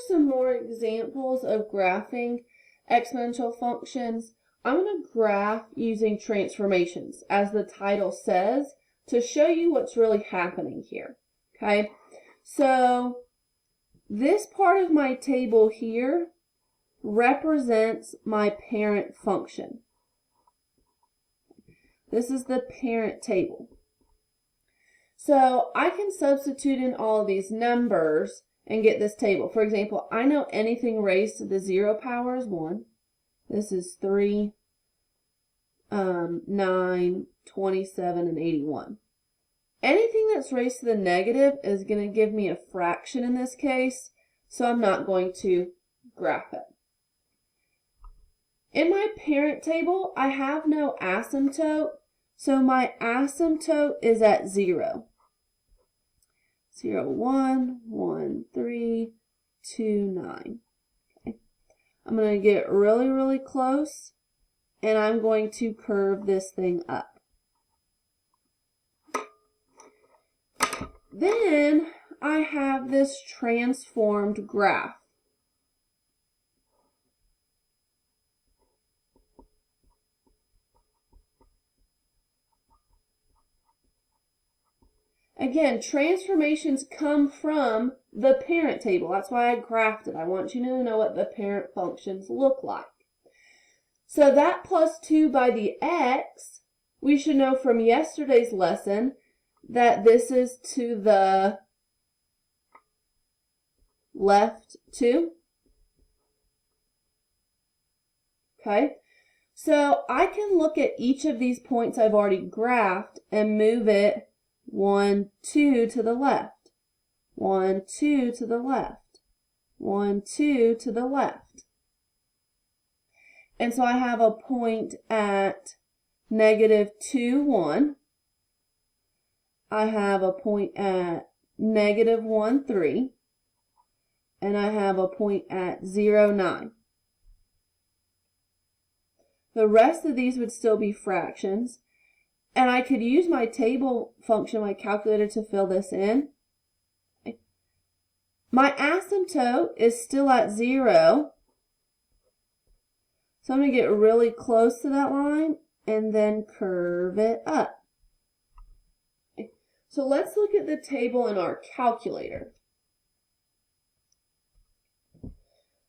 some more examples of graphing exponential functions. I'm going to graph using transformations, as the title says, to show you what's really happening here. Okay, so this part of my table here represents my parent function. This is the parent table. So I can substitute in all of these numbers and get this table. For example, I know anything raised to the 0 power is 1. This is 3, 9, 27, and 81. Anything that's raised to the negative is going to give me a fraction in this case, so I'm not going to graph it. In my parent table, I have no asymptote, so my asymptote is at 0. 0, 1, 1, 3, 2, 9. Okay. I'm going to get really, really close, and I'm going to curve this thing up. Then I have this transformed graph. Again, transformations come from the parent table. That's why I graphed it. I want you to know what the parent functions look like. So that plus 2 by the x, we should know from yesterday's lesson that this is to the left 2. Okay, so I can look at each of these points I've already graphed and move it 1, 2 to the left, 1, 2 to the left, 1, 2 to the left. And so I have a point at negative 2, 1. I have a point at negative 1, 3. And I have a point at 0, 9. The rest of these would still be fractions. And I could use my table function, my calculator, to fill this in. Okay. My asymptote is still at 0. So I'm going to get really close to that line and then curve it up. Okay. So let's look at the table in our calculator.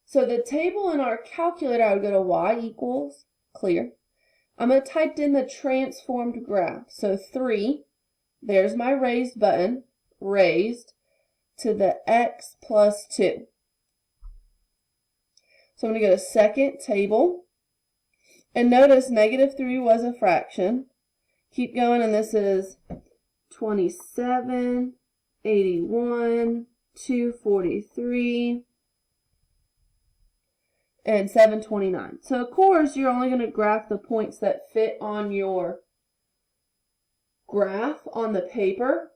So the table in our calculator, I would go to y equals, clear. I'm going to type in the transformed graph. So 3, there's my raised button, raised to the x plus 2. So I'm going to go to second table. And notice negative 3 was a fraction. Keep going, and this is 27, 81, 243. And 729. So of course you're only going to graph the points that fit on your graph on the paper.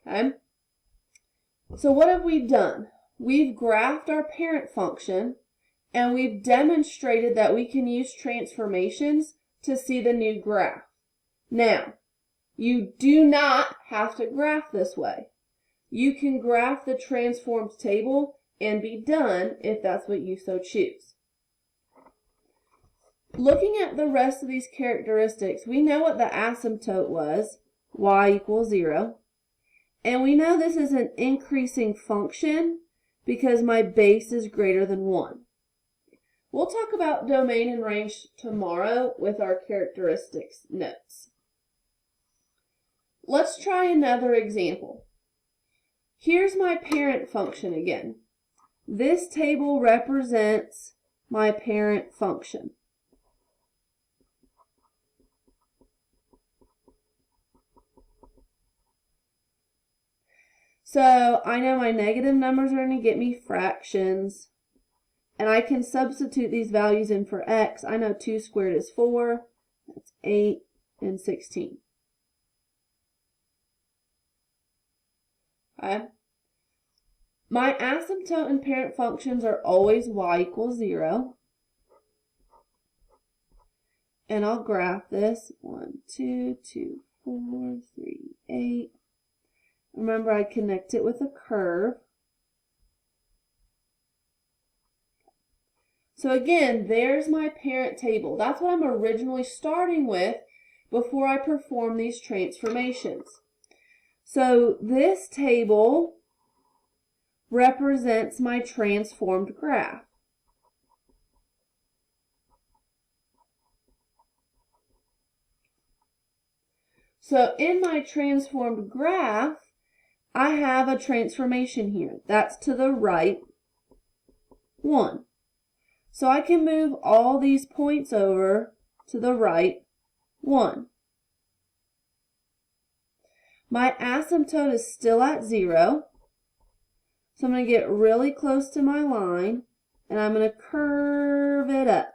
Okay. So what have we done? We've graphed our parent function and we've demonstrated that we can use transformations to see the new graph. Now, you do not have to graph this way. You can graph the transformed table and be done if that's what you so choose. Looking at the rest of these characteristics, we know what the asymptote was, y equals 0. And we know this is an increasing function because my base is greater than 1. We'll talk about domain and range tomorrow with our characteristics notes. Let's try another example. Here's my parent function again. This table represents my parent function. So I know my negative numbers are going to get me fractions, and I can substitute these values in for x. I know 2 squared is 4, that's 8, and 16. Okay. My asymptote and parent functions are always y equals 0. And I'll graph this. 1, 2, 2, 4, 3, 8. Remember, I connect it with a curve. So again, there's my parent table. That's what I'm originally starting with before I perform these transformations. So this table represents my transformed graph. So in my transformed graph, I have a transformation here. That's to the right 1. So I can move all these points over to the right 1. My asymptote is still at 0. So I'm going to get really close to my line, and I'm going to curve it up.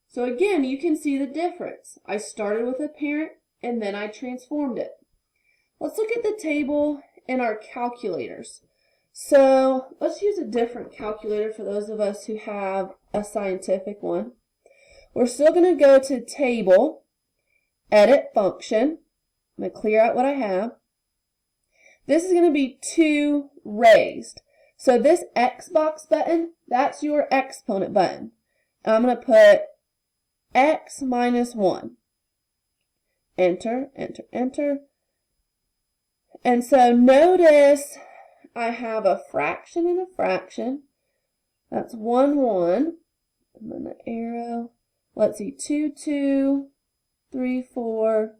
So again, you can see the difference. I started with a parent, and then I transformed it. Let's look at the table in our calculators. So let's use a different calculator for those of us who have a scientific one. We're still going to go to Table, Edit Function. I'm going to clear out what I have. This is going to be 2 raised. So this X box button, that's your exponent button. And I'm going to put X minus 1. Enter, enter, enter. And so notice I have a fraction and a fraction. That's 1, 1. I'm going to arrow. Let's see, 2, 2, 3, 4,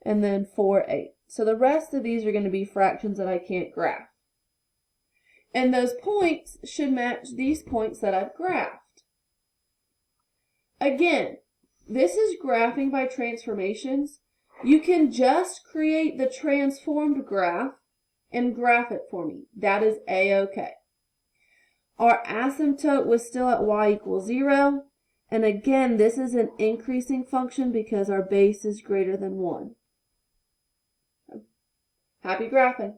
and then 4, 8. So the rest of these are going to be fractions that I can't graph. And those points should match these points that I've graphed. Again, this is graphing by transformations. You can just create the transformed graph and graph it for me. That is A-OK. Our asymptote was still at y equals 0. And again, this is an increasing function because our base is greater than 1. Happy graphing.